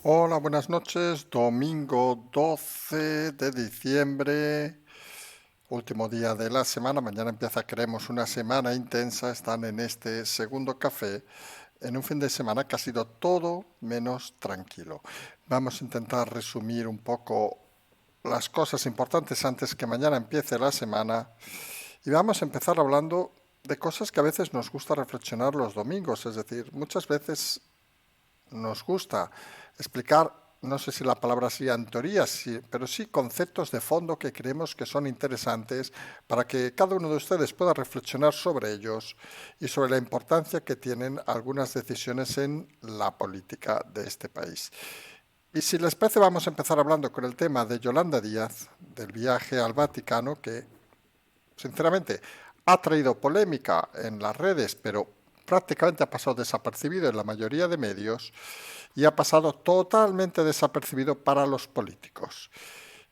Hola, buenas noches. Domingo 12 de diciembre, último día de la semana. Mañana empieza, creemos, una semana intensa. Están en este segundo café, en un fin de semana que ha sido todo menos tranquilo. Vamos a intentar resumir un poco las cosas importantes antes que mañana empiece la semana. Y vamos a empezar hablando de cosas que a veces nos gusta reflexionar los domingos. Es decir, muchas veces nos gusta explicar, no sé si la palabra sea en teoría, sí, pero sí conceptos de fondo que creemos que son interesantes para que cada uno de ustedes pueda reflexionar sobre ellos y sobre la importancia que tienen algunas decisiones en la política de este país. Y si les parece, vamos a empezar hablando con el tema de Yolanda Díaz, del viaje al Vaticano, que sinceramente ha traído polémica en las redes, pero prácticamente ha pasado desapercibido en la mayoría de medios y ha pasado totalmente desapercibido para los políticos.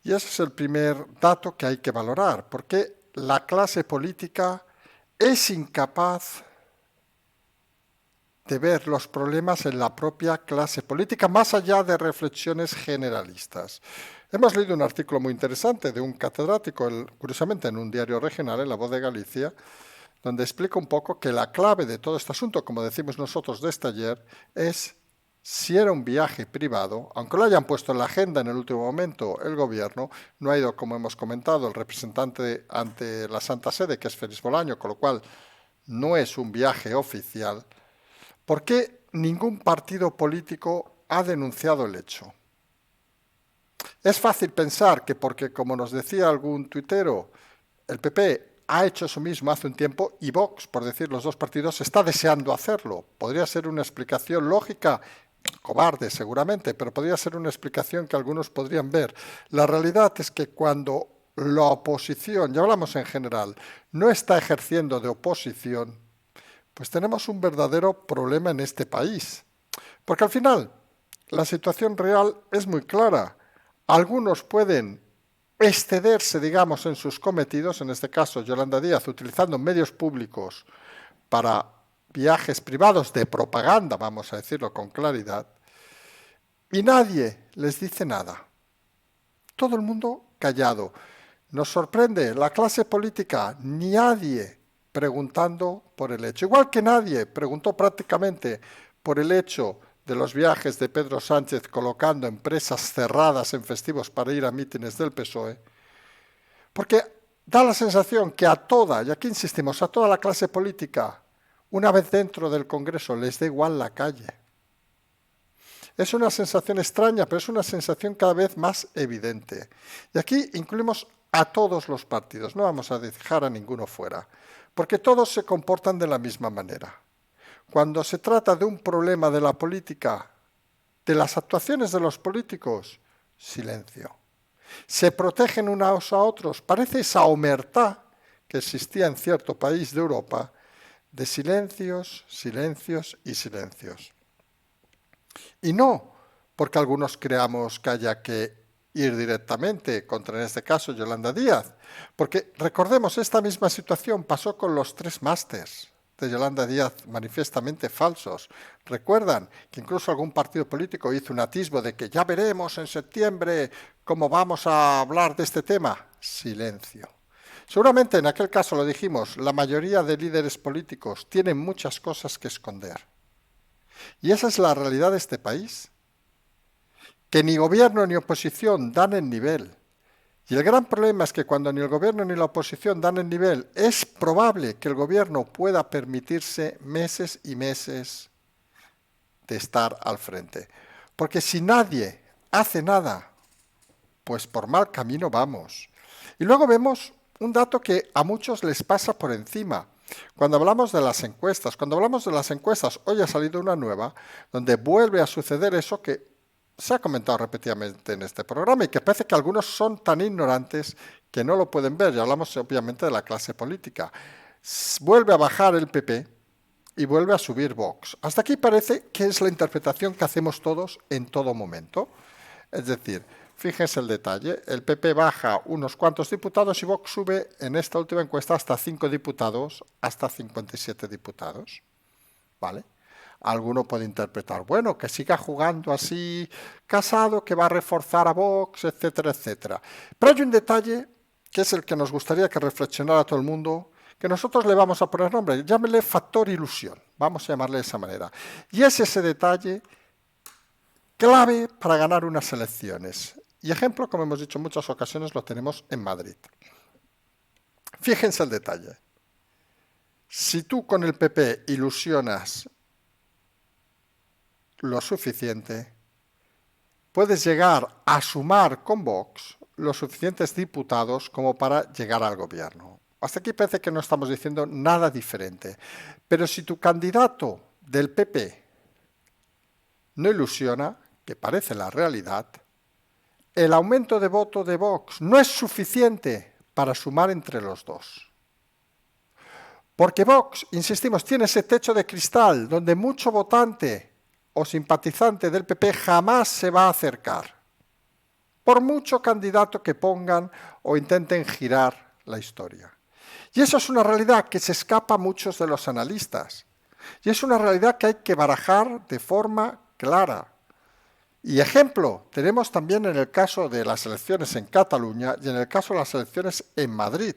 Y ese es el primer dato que hay que valorar, porque la clase política es incapaz de ver los problemas en la propia clase política, más allá de reflexiones generalistas. Hemos leído un artículo muy interesante de un catedrático, curiosamente en un diario regional, en La Voz de Galicia, donde explica un poco que la clave de todo este asunto, como decimos nosotros de este ayer, es si era un viaje privado, aunque lo hayan puesto en la agenda en el último momento el gobierno, no ha ido, como hemos comentado, el representante ante la Santa Sede, que es Félix Bolaño, con lo cual no es un viaje oficial. ¿Por qué ningún partido político ha denunciado el hecho? Es fácil pensar que porque, como nos decía algún tuitero, el PP ha hecho eso mismo hace un tiempo y Vox, por decir los dos partidos, está deseando hacerlo. Podría ser una explicación lógica, cobarde seguramente, pero podría ser una explicación que algunos podrían ver. La realidad es que cuando la oposición, ya hablamos en general, no está ejerciendo de oposición, pues tenemos un verdadero problema en este país. Porque al final, la situación real es muy clara. Algunos pueden excederse, digamos, en sus cometidos, en este caso Yolanda Díaz, utilizando medios públicos para viajes privados de propaganda, vamos a decirlo con claridad, y nadie les dice nada. Todo el mundo callado. Nos sorprende la clase política, ni nadie preguntando por el hecho. Igual que nadie preguntó prácticamente por el hecho de los viajes de Pedro Sánchez colocando empresas cerradas en festivos para ir a mítines del PSOE, porque da la sensación que a toda, y aquí insistimos, a toda la clase política, una vez dentro del Congreso, les da igual la calle. Es una sensación extraña, pero es una sensación cada vez más evidente. Y aquí incluimos a todos los partidos, no vamos a dejar a ninguno fuera, porque todos se comportan de la misma manera. Cuando se trata de un problema de la política, de las actuaciones de los políticos, silencio. Se protegen unos a otros. Parece esa omertá que existía en cierto país de Europa de silencios, silencios y silencios. Y no porque algunos creamos que haya que ir directamente contra, en este caso, Yolanda Díaz. Porque recordemos, esta misma situación pasó con los 3 másters de Yolanda Díaz manifiestamente falsos. Recuerdan que incluso algún partido político hizo un atisbo de que ya veremos en septiembre cómo vamos a hablar de este tema. Silencio. Seguramente en aquel caso lo dijimos, la mayoría de líderes políticos tienen muchas cosas que esconder. Y esa es la realidad de este país, que ni gobierno ni oposición dan el nivel. Y el gran problema es que cuando ni el gobierno ni la oposición dan el nivel, es probable que el gobierno pueda permitirse meses y meses de estar al frente. Porque si nadie hace nada, pues por mal camino vamos. Y luego vemos un dato que a muchos les pasa por encima. Cuando hablamos de las encuestas, hoy ha salido una nueva donde vuelve a suceder eso que se ha comentado repetidamente en este programa y que parece que algunos son tan ignorantes que no lo pueden ver. Ya hablamos obviamente de la clase política. Vuelve a bajar el PP y vuelve a subir Vox. Hasta aquí parece que es la interpretación que hacemos todos en todo momento. Es decir, fíjense el detalle, el PP baja unos cuantos diputados y Vox sube en esta última encuesta hasta 5 diputados, hasta 57 diputados. ¿Vale? Alguno puede interpretar, bueno, que siga jugando así Casado, que va a reforzar a Vox, etcétera, etcétera. Pero hay un detalle que es el que nos gustaría que reflexionara todo el mundo, que nosotros le vamos a poner nombre, llámele factor ilusión, vamos a llamarle de esa manera. Y es ese detalle clave para ganar unas elecciones. Y ejemplo, como hemos dicho en muchas ocasiones, lo tenemos en Madrid. Fíjense el detalle. Si tú con el PP ilusionas lo suficiente, puedes llegar a sumar con Vox los suficientes diputados como para llegar al gobierno. Hasta aquí parece que no estamos diciendo nada diferente. Pero si tu candidato del PP no ilusiona, que parece la realidad, el aumento de voto de Vox no es suficiente para sumar entre los dos. Porque Vox, insistimos, tiene ese techo de cristal donde mucho votante o simpatizante del PP jamás se va a acercar, por mucho candidato que pongan o intenten girar la historia. Y eso es una realidad que se escapa a muchos de los analistas. Y es una realidad que hay que barajar de forma clara. Y ejemplo, tenemos también en el caso de las elecciones en Cataluña y en el caso de las elecciones en Madrid.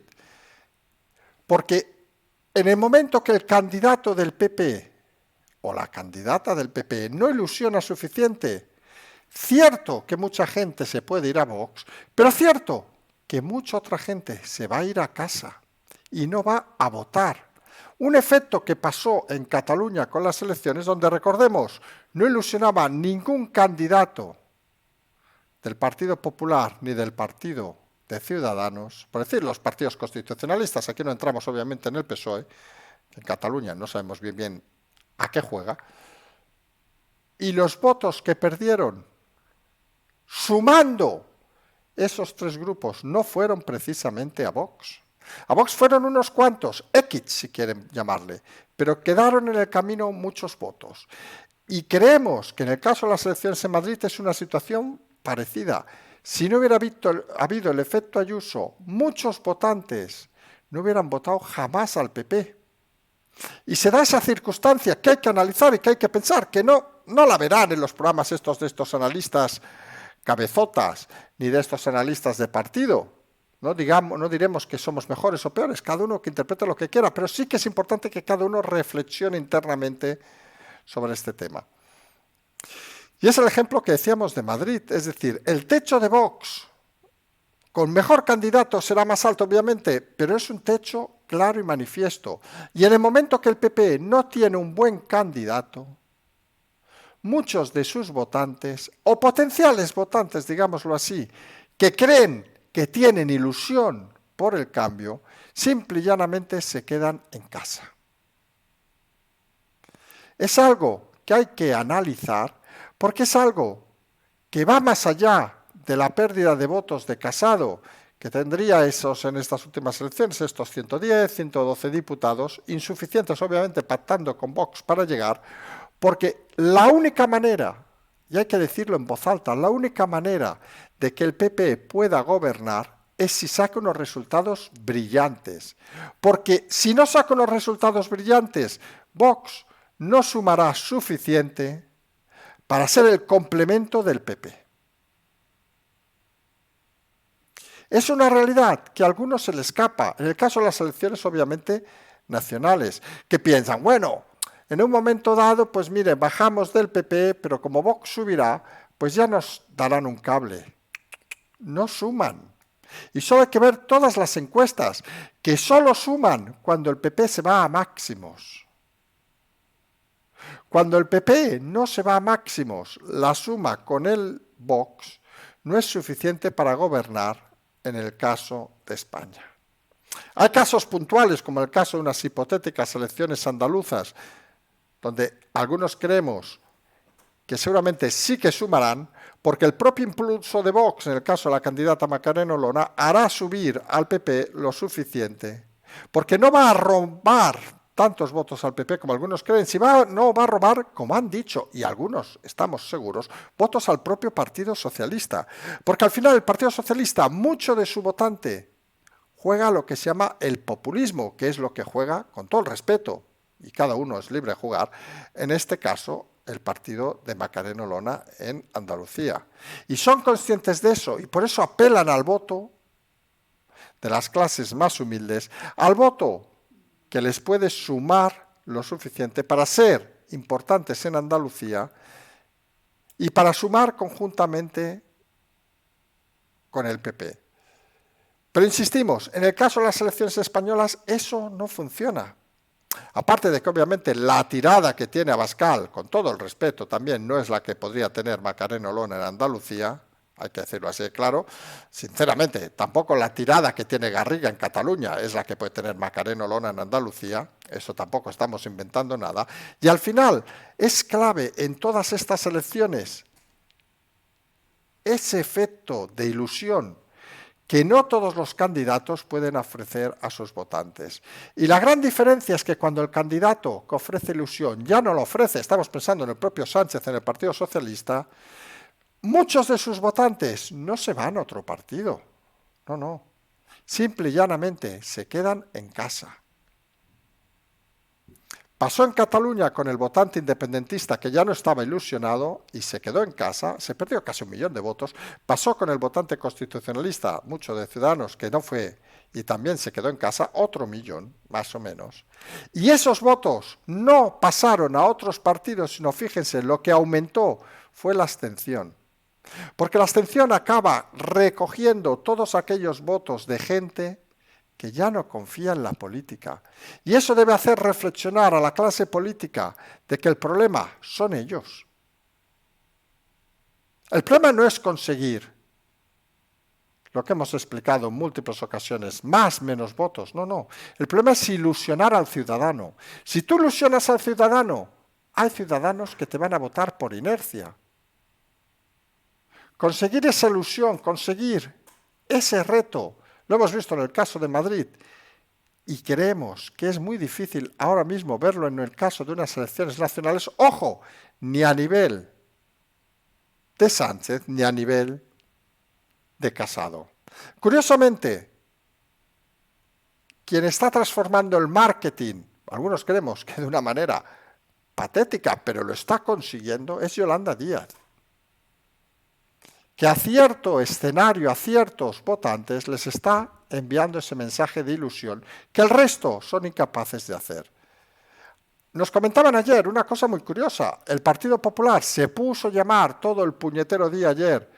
Porque en el momento que el candidato del PP o la candidata del PP no ilusiona suficiente, cierto que mucha gente se puede ir a Vox, pero cierto que mucha otra gente se va a ir a casa y no va a votar. Un efecto que pasó en Cataluña con las elecciones, donde, recordemos, no ilusionaba ningún candidato del Partido Popular ni del Partido de Ciudadanos, por decir los partidos constitucionalistas, aquí no entramos obviamente en el PSOE, que en Cataluña no sabemos bien a qué juega, y los votos que perdieron, sumando esos tres grupos, no fueron precisamente a Vox. A Vox fueron unos cuantos, X si quieren llamarle, pero quedaron en el camino muchos votos. Y creemos que en el caso de las elecciones en Madrid es una situación parecida. Si no hubiera habido el efecto Ayuso, muchos votantes no hubieran votado jamás al PP. Y se da esa circunstancia que hay que analizar y que hay que pensar, que no la verán en los programas de estos analistas cabezotas, ni de estos analistas de partido. No diremos que somos mejores o peores, cada uno que interprete lo que quiera, pero sí que es importante que cada uno reflexione internamente sobre este tema. Y es el ejemplo que decíamos de Madrid, es decir, el techo de Vox con mejor candidato será más alto, obviamente, pero es un techo claro y manifiesto. Y en el momento que el PP no tiene un buen candidato, muchos de sus votantes, o potenciales votantes, digámoslo así, que creen que tienen ilusión por el cambio, simple y llanamente se quedan en casa. Es algo que hay que analizar porque es algo que va más allá de la pérdida de votos de Casado, que tendría en estas últimas elecciones, estos 110, 112 diputados, insuficientes obviamente pactando con Vox para llegar, porque la única manera, y hay que decirlo en voz alta, la única manera de que el PP pueda gobernar es si saca unos resultados brillantes. Porque si no saca unos resultados brillantes, Vox no sumará suficiente para ser el complemento del PP. Es una realidad que a algunos se les escapa, en el caso de las elecciones obviamente nacionales, que piensan, bueno, en un momento dado, pues mire, bajamos del PP, pero como Vox subirá, pues ya nos darán un cable. No suman. Y solo hay que ver todas las encuestas, que solo suman cuando el PP se va a máximos. Cuando el PP no se va a máximos, la suma con el Vox no es suficiente para gobernar en el caso de España. Hay casos puntuales, como el caso de unas hipotéticas elecciones andaluzas, donde algunos creemos que seguramente sí que sumarán, porque el propio impulso de Vox, en el caso de la candidata Macarena Olona, hará subir al PP lo suficiente, porque no va a robar tantos votos al PP como algunos creen, no va a robar, como han dicho, y algunos estamos seguros, votos al propio Partido Socialista, porque al final el Partido Socialista, mucho de su votante, juega lo que se llama el populismo, que es lo que juega, con todo el respeto, y cada uno es libre de jugar, en este caso el partido de Macarena Olona en Andalucía. Y son conscientes de eso y por eso apelan al voto de las clases más humildes, al voto que les puede sumar lo suficiente para ser importantes en Andalucía y para sumar conjuntamente con el PP. Pero insistimos, en el caso de las elecciones españolas eso no funciona. Aparte de que obviamente la tirada que tiene Abascal, con todo el respeto también, no es la que podría tener Macarena Olona en Andalucía, hay que decirlo así de claro, sinceramente, tampoco la tirada que tiene Garriga en Cataluña es la que puede tener Macarena Olona en Andalucía, eso tampoco estamos inventando nada, y al final es clave en todas estas elecciones ese efecto de ilusión que no todos los candidatos pueden ofrecer a sus votantes. Y la gran diferencia es que cuando el candidato que ofrece ilusión ya no lo ofrece, estamos pensando en el propio Sánchez, en el Partido Socialista, muchos de sus votantes no se van a otro partido. No, no. Simple y llanamente se quedan en casa. Pasó en Cataluña con el votante independentista que ya no estaba ilusionado y se quedó en casa, se perdió casi 1 millón de votos. Pasó con el votante constitucionalista, mucho de Ciudadanos, que no fue y también se quedó en casa, otro 1 millón, más o menos. Y esos votos no pasaron a otros partidos, sino fíjense, lo que aumentó fue la abstención. Porque la abstención acaba recogiendo todos aquellos votos de gente que ya no confía en la política. Y eso debe hacer reflexionar a la clase política de que el problema son ellos. El problema no es conseguir lo que hemos explicado en múltiples ocasiones, más, menos votos, no, no. El problema es ilusionar al ciudadano. Si tú ilusionas al ciudadano, hay ciudadanos que te van a votar por inercia. Conseguir esa ilusión, conseguir ese reto, lo hemos visto en el caso de Madrid y creemos que es muy difícil ahora mismo verlo en el caso de unas elecciones nacionales, ojo, ni a nivel de Sánchez ni a nivel de Casado. Curiosamente, quien está transformando el marketing, algunos creemos que de una manera patética, pero lo está consiguiendo, es Yolanda Díaz. Que a cierto escenario, a ciertos votantes, les está enviando ese mensaje de ilusión que el resto son incapaces de hacer. Nos comentaban ayer una cosa muy curiosa. El Partido Popular se puso a llamar todo el puñetero día ayer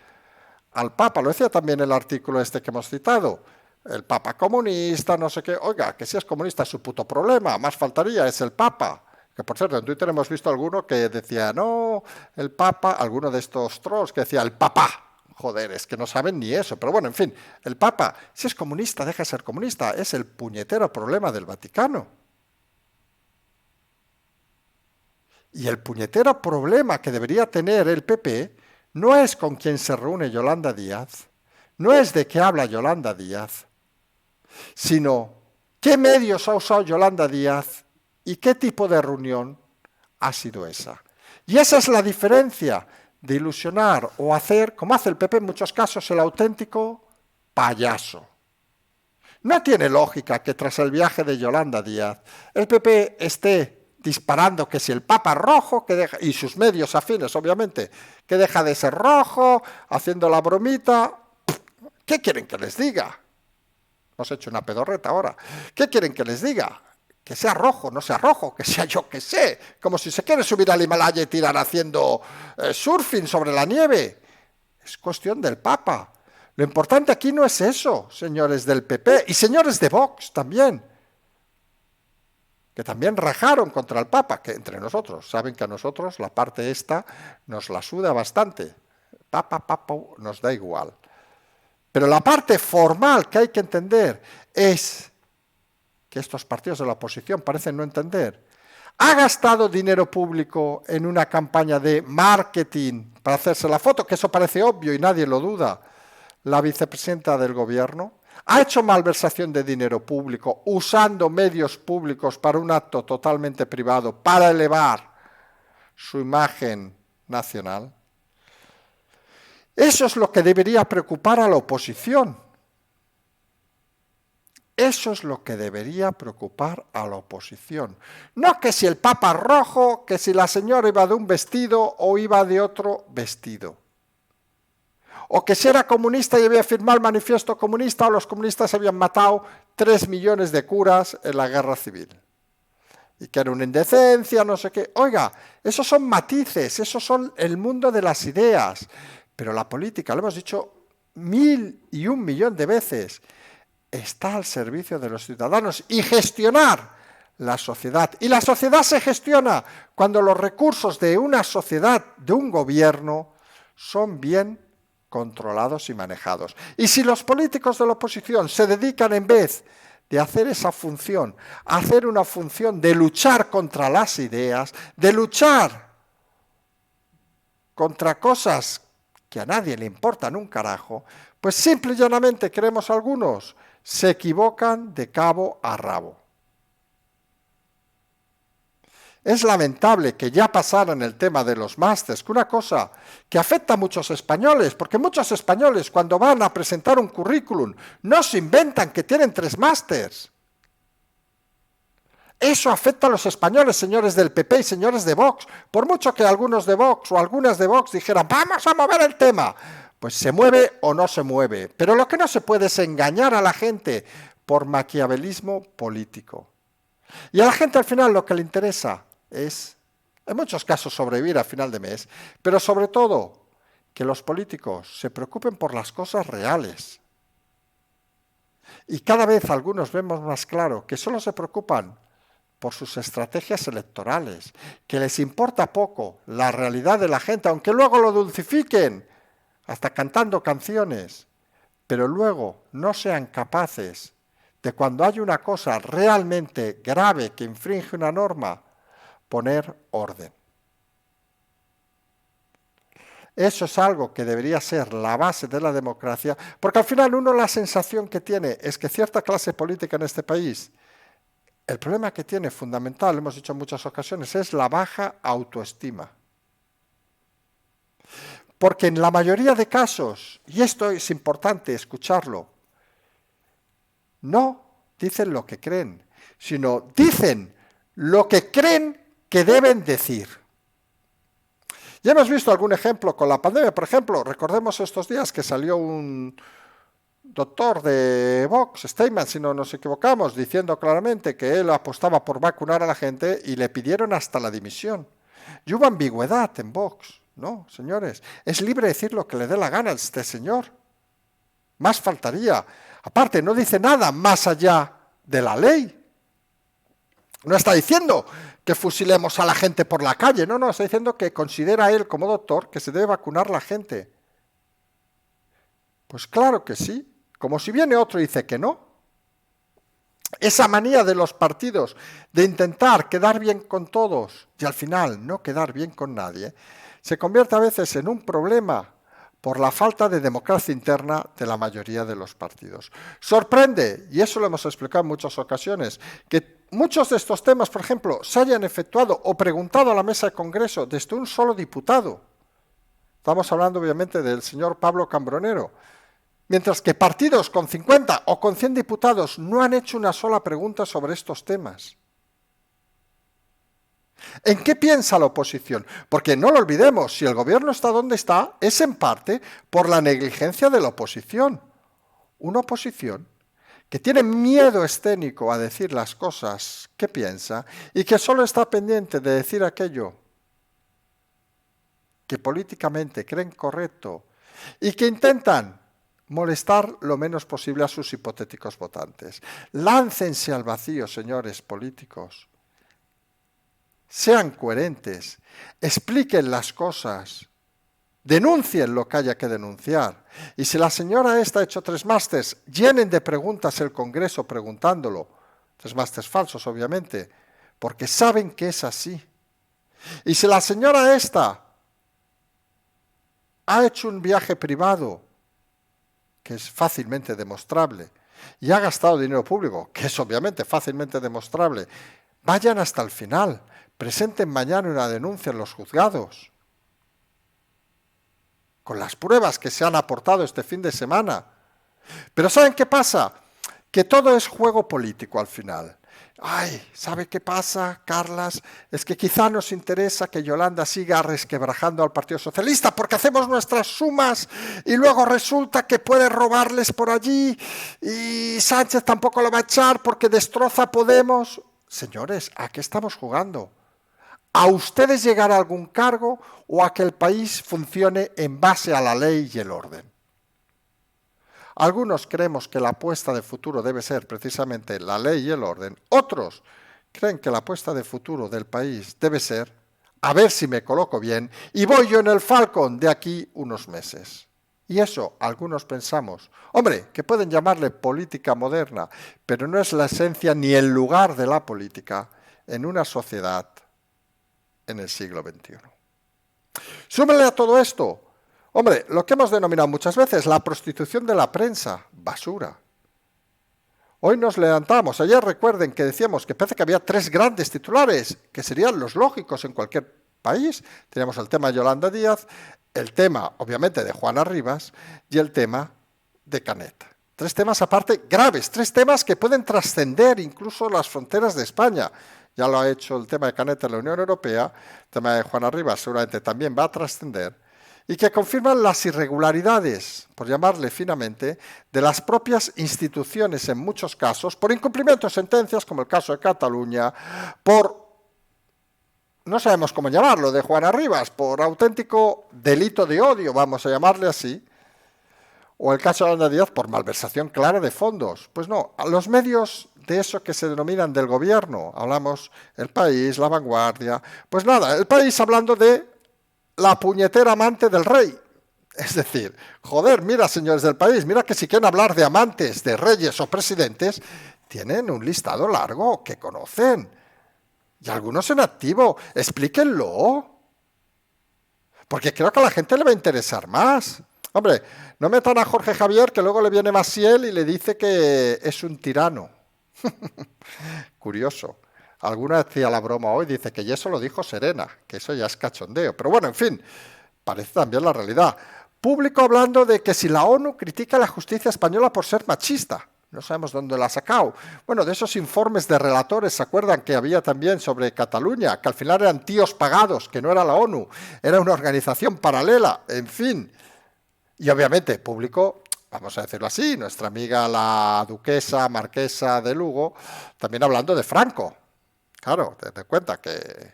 al Papa, lo decía también el artículo este que hemos citado, el Papa comunista, no sé qué. Oiga, que si es comunista es su puto problema, más faltaría, es el Papa. Que por cierto, en Twitter hemos visto alguno que decía, no, el Papa, alguno de estos trolls que decía, el Papá. Joder, es que no saben ni eso. Pero bueno, en fin, el Papa, si es comunista, deja de ser comunista. Es el puñetero problema del Vaticano. Y el puñetero problema que debería tener el PP no es con quien se reúne Yolanda Díaz, no es de qué habla Yolanda Díaz, sino qué medios ha usado Yolanda Díaz y qué tipo de reunión ha sido esa. Y esa es la diferencia de ilusionar o hacer, como hace el PP en muchos casos, el auténtico payaso. No tiene lógica que tras el viaje de Yolanda Díaz el PP esté disparando que si el Papa rojo, que deja, y sus medios afines obviamente, que deja de ser rojo, haciendo la bromita. ¿Qué quieren que les diga? Hemos hecho una pedorreta ahora. ¿Qué quieren que les diga? Que sea rojo, no sea rojo, que sea yo que sé, como si se quiere subir al Himalaya y tirar haciendo surfing sobre la nieve. Es cuestión del Papa. Lo importante aquí no es eso, señores del PP y señores de Vox también, que también rajaron contra el Papa, que entre nosotros, saben que a nosotros la parte esta nos la suda bastante. Papa, nos da igual. Pero la parte formal que hay que entender es que estos partidos de la oposición parecen no entender. ¿Ha gastado dinero público en una campaña de marketing para hacerse la foto? Que eso parece obvio y nadie lo duda. La vicepresidenta del gobierno ha hecho malversación de dinero público usando medios públicos para un acto totalmente privado para elevar su imagen nacional. Eso es lo que debería preocupar a la oposición. Eso es lo que debería preocupar a la oposición. No que si el Papa es rojo, que si la señora iba de un vestido o iba de otro vestido. O que si era comunista y había firmado el manifiesto comunista o los comunistas habían matado 3 millones de curas en la guerra civil. Y que era una indecencia, no sé qué. Oiga, esos son matices, esos son el mundo de las ideas. Pero la política, lo hemos dicho 1.001.000.000 de veces, está al servicio de los ciudadanos y gestionar la sociedad. Y la sociedad se gestiona cuando los recursos de una sociedad, de un gobierno, son bien controlados y manejados. Y si los políticos de la oposición se dedican, en vez de hacer esa función, a hacer una función de luchar contra las ideas, de luchar contra cosas que a nadie le importan un carajo, pues simple y llanamente, creemos algunos, se equivocan de cabo a rabo. Es lamentable que ya pasaran el tema de los másters, que una cosa que afecta a muchos españoles, porque muchos españoles cuando van a presentar un currículum no se inventan que tienen 3 másters. Eso afecta a los españoles, señores del PP y señores de Vox. Por mucho que algunos de Vox o algunas de Vox dijeran, vamos a mover el tema, pues se mueve o no se mueve. Pero lo que no se puede es engañar a la gente por maquiavelismo político. Y a la gente al final lo que le interesa es, en muchos casos, sobrevivir a final de mes, pero sobre todo que los políticos se preocupen por las cosas reales. Y cada vez algunos vemos más claro que solo se preocupan por sus estrategias electorales, que les importa poco la realidad de la gente, aunque luego lo dulcifiquen, hasta cantando canciones, pero luego no sean capaces de, cuando hay una cosa realmente grave que infringe una norma, poner orden. Eso es algo que debería ser la base de la democracia, porque al final uno la sensación que tiene es que cierta clase política en este país, el problema que tiene fundamental, hemos dicho en muchas ocasiones, es la baja autoestima. Porque en la mayoría de casos, y esto es importante escucharlo, no dicen lo que creen, sino dicen lo que creen que deben decir. Ya hemos visto algún ejemplo con la pandemia. Por ejemplo, recordemos estos días que salió un doctor de Vox, Steinman, si no nos equivocamos, diciendo claramente que él apostaba por vacunar a la gente y le pidieron hasta la dimisión. Y hubo ambigüedad en Vox. No, señores, es libre decir lo que le dé la gana a este señor. Más faltaría. Aparte, no dice nada más allá de la ley. No está diciendo que fusilemos a la gente por la calle, no, está diciendo que considera él como doctor que se debe vacunar la gente. Pues claro que sí, como si viene otro y dice que no. Esa manía de los partidos de intentar quedar bien con todos y al final no quedar bien con nadie, se convierte a veces en un problema por la falta de democracia interna de la mayoría de los partidos. Sorprende, y eso lo hemos explicado en muchas ocasiones, que muchos de estos temas, por ejemplo, se hayan efectuado o preguntado a la mesa de Congreso desde un solo diputado. Estamos hablando obviamente del señor Pablo Cambronero. Mientras que partidos con 50 o con 100 diputados no han hecho una sola pregunta sobre estos temas. ¿En qué piensa la oposición? Porque no lo olvidemos, si el gobierno está donde está, es en parte por la negligencia de la oposición. Una oposición que tiene miedo escénico a decir las cosas que piensa y que solo está pendiente de decir aquello que políticamente creen correcto y que intentan molestar lo menos posible a sus hipotéticos votantes. Láncense al vacío, señores políticos. Sean coherentes, expliquen las cosas, denuncien lo que haya que denunciar. Y si la señora esta ha hecho 3 másters, llenen de preguntas el Congreso preguntándolo. 3 másters falsos, obviamente, porque saben que es así. Y si la señora esta ha hecho un viaje privado, que es fácilmente demostrable, y ha gastado dinero público, que es obviamente fácilmente demostrable, vayan hasta el final, presenten mañana una denuncia en los juzgados, con las pruebas que se han aportado este fin de semana. Pero ¿saben qué pasa? que todo es juego político al final. Ay, ¿sabe qué pasa, Carlas? Es que quizá nos interesa que Yolanda siga resquebrajando al Partido Socialista porque hacemos nuestras sumas y luego resulta que puede robarles por allí y Sánchez tampoco lo va a echar porque destroza a Podemos. Señores, ¿a qué estamos jugando? ¿A ustedes llegar a algún cargo o a que el país funcione en base a la ley y el orden? Algunos creemos que la apuesta de futuro debe ser precisamente la ley y el orden. Otros creen que la apuesta de futuro del país debe ser, a ver si me coloco bien, y voy yo en el Falcon de aquí unos meses. Y eso, algunos pensamos, hombre, que pueden llamarle política moderna, pero no es la esencia ni el lugar de la política en una sociedad en el siglo XXI. Súmele a todo esto, hombre, lo que hemos denominado muchas veces la prostitución de la prensa, basura. Hoy nos levantamos, ayer recuerden que decíamos que parece que había 3 grandes titulares, que serían los lógicos en cualquier país. Teníamos el tema de Yolanda Díaz, el tema, obviamente, de Juana Rivas y el tema de Canet. 3 temas aparte graves, 3 temas que pueden trascender incluso las fronteras de España. Ya lo ha hecho el tema de Canet en la Unión Europea, el tema de Juana Rivas seguramente también va a trascender, y que confirman las irregularidades, por llamarle finamente, de las propias instituciones en muchos casos, por incumplimiento de sentencias, como el caso de Cataluña, por, no sabemos cómo llamarlo, de Juana Rivas, por auténtico delito de odio, vamos a llamarle así, o el caso de Yolanda Díaz por malversación clara de fondos. Pues no, a los medios de eso que se denominan del gobierno, hablamos El País, La Vanguardia, pues nada, El País hablando de la puñetera amante del rey. Es decir, joder, mira, señores del País, mira que si quieren hablar de amantes de reyes o presidentes, tienen un listado largo que conocen. Y algunos en activo, explíquenlo. Porque creo que a la gente le va a interesar más. Hombre, no metan a Jorge Javier, que luego le viene Maciel y le dice que es un tirano. Curioso. Alguna hacía la broma hoy, dice que ya eso lo dijo Serena, que eso ya es cachondeo. Pero bueno, en fin, parece también la realidad. Público hablando de que si la ONU critica a la justicia española por ser machista. No sabemos dónde la ha sacado. Bueno, de esos informes de relatores, ¿se acuerdan que había también sobre Cataluña? Que al final eran tíos pagados, que no era la ONU, era una organización paralela, en fin. Y obviamente, público, vamos a decirlo así, nuestra amiga la duquesa, marquesa de Lugo, también hablando de Franco. Claro, ten en cuenta que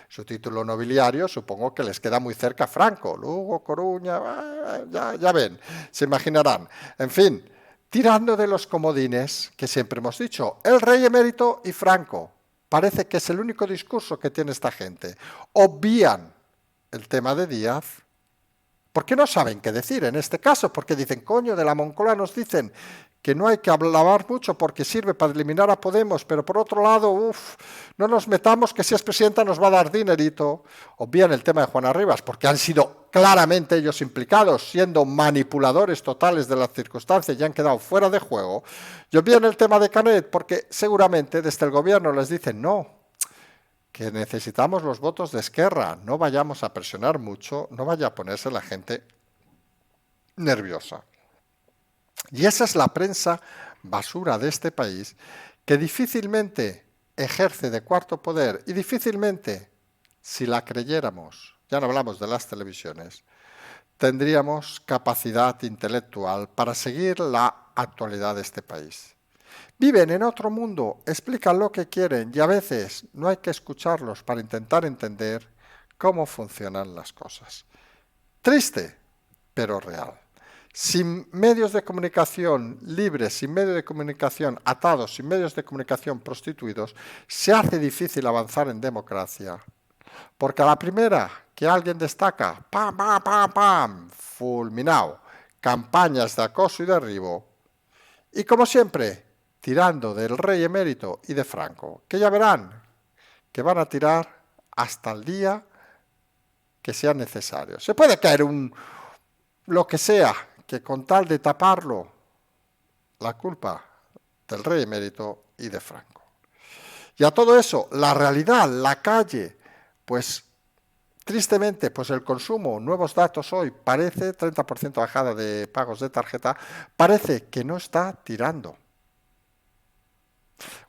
su título nobiliario supongo que les queda muy cerca a Franco. Lugo, Coruña, ya ven, se imaginarán. En fin, tirando de los comodines que siempre hemos dicho, el rey emérito y Franco. Parece que es el único discurso que tiene esta gente. Obvían el tema de Díaz. ¿Por qué no saben qué decir en este caso? Porque dicen, coño, de la Moncloa nos dicen que no hay que hablar mucho porque sirve para eliminar a Podemos, pero por otro lado, no nos metamos que si es presidenta nos va a dar dinerito. Obvían el tema de Juana Rivas, porque han sido claramente ellos implicados, siendo manipuladores totales de las circunstancias y han quedado fuera de juego. Y obvían el tema de Canet, porque seguramente desde el gobierno les dicen, no, que necesitamos los votos de Esquerra, no vayamos a presionar mucho, no vaya a ponerse la gente nerviosa. Y esa es la prensa basura de este país, que difícilmente ejerce de cuarto poder y difícilmente, si la creyéramos, ya no hablamos de las televisiones, tendríamos capacidad intelectual para seguir la actualidad de este país. Viven en otro mundo, explican lo que quieren y a veces no hay que escucharlos para intentar entender cómo funcionan las cosas. Triste, pero real. Sin medios de comunicación libres, sin medios de comunicación atados, sin medios de comunicación prostituidos, se hace difícil avanzar en democracia. Porque a la primera que alguien destaca, ¡pam, pam, pam, pam!, fulminado, campañas de acoso y derribo. Y como siempre, tirando del rey emérito y de Franco, que ya verán que van a tirar hasta el día que sea necesario. Se puede caer lo que sea, que con tal de taparlo, la culpa del rey emérito y de Franco. Y a todo eso, la realidad, la calle, pues tristemente, pues el consumo, nuevos datos hoy, parece 30% bajada de pagos de tarjeta, parece que no está tirando.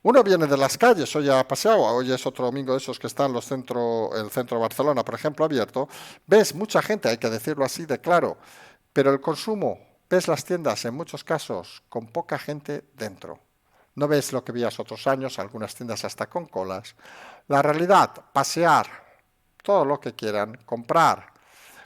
Uno viene de las calles, hoy ha paseado, hoy es otro domingo de esos que están el centro de Barcelona, por ejemplo, abierto. Ves mucha gente, hay que decirlo así de claro, pero el consumo, ves las tiendas en muchos casos con poca gente dentro. No ves lo que veías otros años, algunas tiendas hasta con colas. La realidad, pasear, todo lo que quieran, comprar.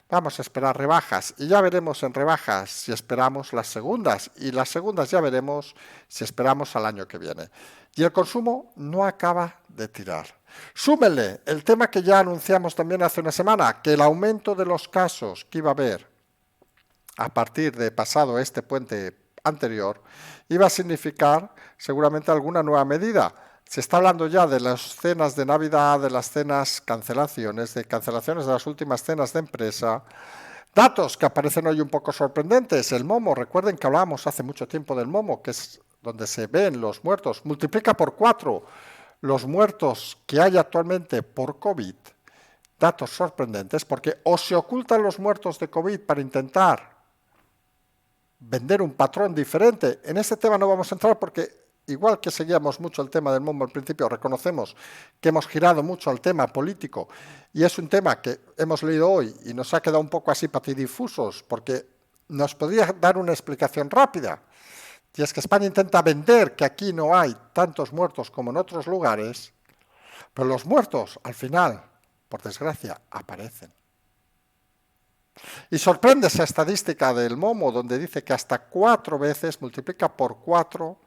Vamos a esperar rebajas y ya veremos en rebajas si esperamos las segundas y las segundas ya veremos si esperamos al año que viene. Y el consumo no acaba de tirar. Súmele el tema que ya anunciamos también hace una semana, que el aumento de los casos que iba a haber a partir de pasado este puente anterior iba a significar seguramente alguna nueva medida. Se está hablando ya de las cenas de Navidad, de las cenas de cancelaciones de las últimas cenas de empresa. Datos que aparecen hoy un poco sorprendentes. El Momo, recuerden que hablábamos hace mucho tiempo del Momo, que es donde se ven los muertos. Multiplica por 4 los muertos que hay actualmente por COVID. Datos sorprendentes porque o se ocultan los muertos de COVID para intentar vender un patrón diferente. En este tema no vamos a entrar porque igual que seguíamos mucho el tema del Momo al principio, reconocemos que hemos girado mucho al tema político y es un tema que hemos leído hoy y nos ha quedado un poco así patidifusos porque nos podría dar una explicación rápida. Y es que España intenta vender que aquí no hay tantos muertos como en otros lugares, pero los muertos al final, por desgracia, aparecen. Y sorprende esa estadística del Momo, donde dice que hasta 4 veces, multiplica por 4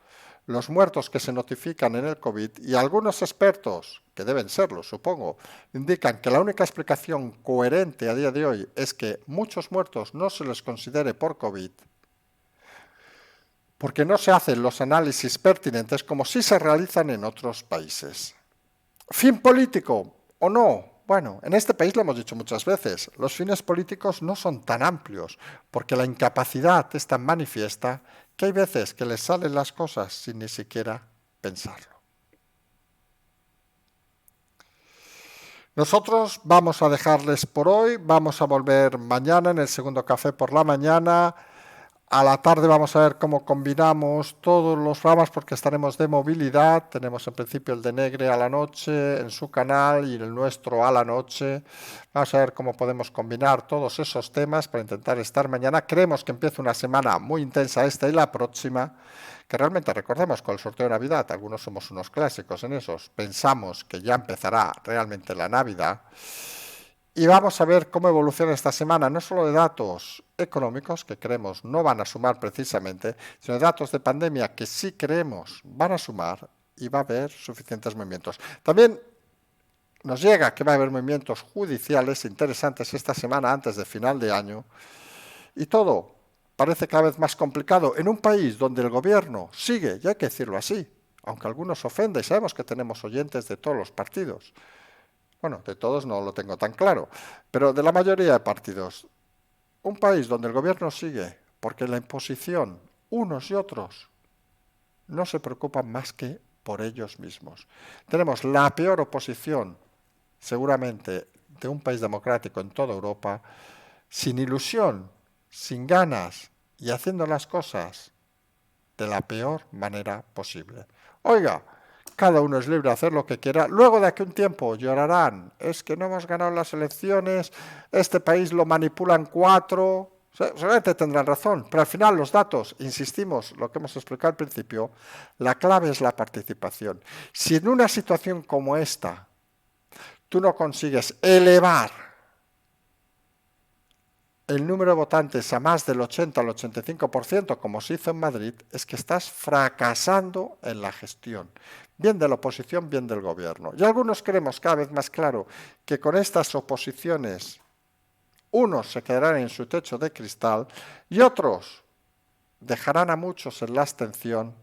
los muertos que se notifican en el COVID, y algunos expertos, que deben serlo, supongo, indican que la única explicación coherente a día de hoy es que muchos muertos no se les considere por COVID, porque no se hacen los análisis pertinentes como sí se realizan en otros países. ¿Fin político o no? Bueno, en este país lo hemos dicho muchas veces, los fines políticos no son tan amplios, porque la incapacidad es tan manifiesta que hay veces que les salen las cosas sin ni siquiera pensarlo. Nosotros vamos a dejarles por hoy, vamos a volver mañana en el segundo café por la mañana. A la tarde vamos a ver cómo combinamos todos los programas porque estaremos de movilidad. Tenemos en principio el de Negre a la noche en su canal y el nuestro a la noche. Vamos a ver cómo podemos combinar todos esos temas para intentar estar mañana. Creemos que empieza una semana muy intensa esta y la próxima, que realmente recordemos con el sorteo de Navidad, algunos somos unos clásicos en esos, pensamos que ya empezará realmente la Navidad. Y vamos a ver cómo evoluciona esta semana, no solo de datos económicos, que creemos no van a sumar precisamente, sino de datos de pandemia que sí creemos van a sumar y va a haber suficientes movimientos. También nos llega que va a haber movimientos judiciales interesantes esta semana antes de final de año y todo parece cada vez más complicado en un país donde el gobierno sigue, y hay que decirlo así, aunque algunos ofenden, y sabemos que tenemos oyentes de todos los partidos. Bueno, de todos no lo tengo tan claro, pero de la mayoría de partidos. Un país donde el gobierno sigue, porque la imposición, unos y otros, no se preocupan más que por ellos mismos. Tenemos la peor oposición, seguramente, de un país democrático en toda Europa, sin ilusión, sin ganas y haciendo las cosas de la peor manera posible. Oiga, cada uno es libre de hacer lo que quiera. Luego de aquí un tiempo llorarán. Es que no hemos ganado las elecciones, este país lo manipulan 4. Seguramente tendrán razón, pero al final los datos, insistimos, lo que hemos explicado al principio, la clave es la participación. Si en una situación como esta tú no consigues elevar el número de votantes a más del 80 al 85%, como se hizo en Madrid, es que estás fracasando en la gestión, bien de la oposición, bien del gobierno. Y algunos creemos cada vez más claro que con estas oposiciones unos se quedarán en su techo de cristal y otros dejarán a muchos en la abstención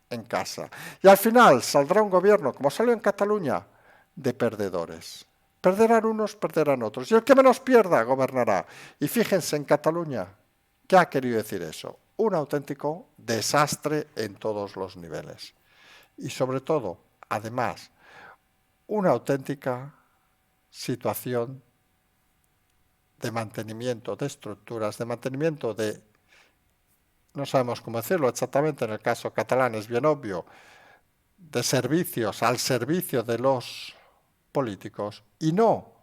en casa. Y al final saldrá un gobierno, como salió en Cataluña, de perdedores. Perderán unos, perderán otros. Y el que menos pierda, gobernará. Y fíjense en Cataluña, ¿qué ha querido decir eso? Un auténtico desastre en todos los niveles. Y sobre todo, además, una auténtica situación de mantenimiento de estructuras, de mantenimiento de, no sabemos cómo decirlo exactamente, en el caso catalán es bien obvio, de servicios al servicio de los políticos y no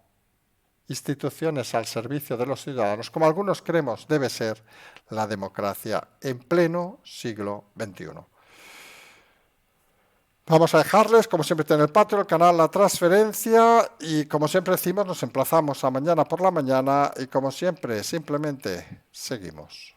instituciones al servicio de los ciudadanos, como algunos creemos debe ser la democracia en pleno siglo XXI. Vamos a dejarles, como siempre, en el Patreon, el canal La Transferencia, y como siempre decimos, nos emplazamos a mañana por la mañana y como siempre, simplemente seguimos.